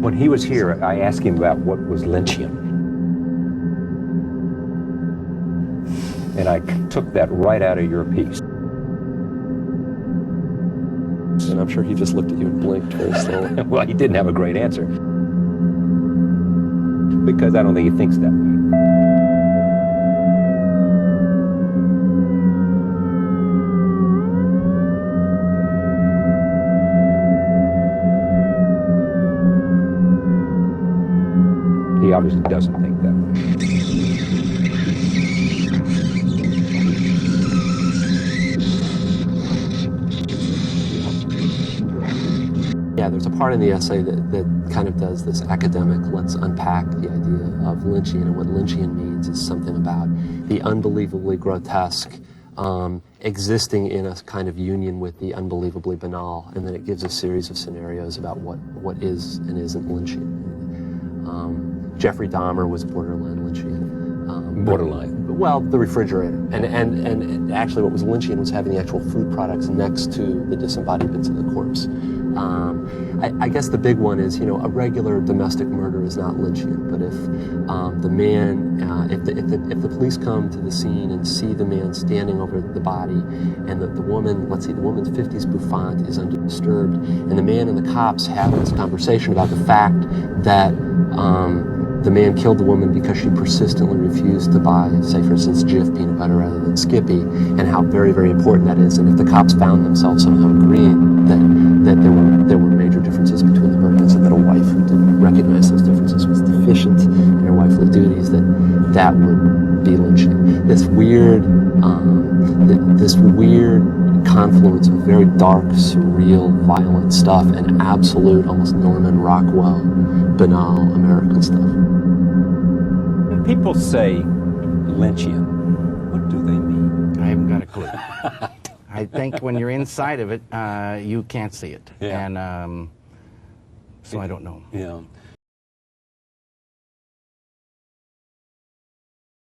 When he was here, I asked him about what was Lynchian. And I took that right out of your piece. And I'm sure he just looked at you and blinked very slowly. Well, he didn't have a great answer. Because I don't think he thinks that way. He obviously doesn't think that way. Yeah, there's a part in the essay that kind of does this academic, let's unpack the idea of Lynchian, and what Lynchian means is something about the unbelievably grotesque existing in a kind of union with the unbelievably banal, and then it gives a series of scenarios about what is and isn't Lynchian. Jeffrey Dahmer was borderline Lynchian. Borderline? Well, the refrigerator. And actually what was Lynchian was having the actual food products next to the disembodied bits of the corpse. I guess the big one is, a regular domestic murder is not Lynchian, but if the man, if the police come to the scene and see the man standing over the body, and the woman, let's see, the woman's 50s bouffant is undisturbed, and the man and the cops have this conversation about the fact that the man killed the woman because she persistently refused to buy, say for instance, Jif peanut butter rather than Skippy, and how very, very important that is. And if the cops found themselves somehow agreeing that there were major differences between the murders, and that a wife who didn't recognize those differences was deficient in her wifely duties, that would be lynching. This weird confluence of very dark, surreal, violent stuff and absolute, almost Norman Rockwell, banal American stuff. When people say Lynchian, what do they mean? I haven't got a clue. I think when you're inside of it, you can't see it. Yeah. And so I don't know. Yeah.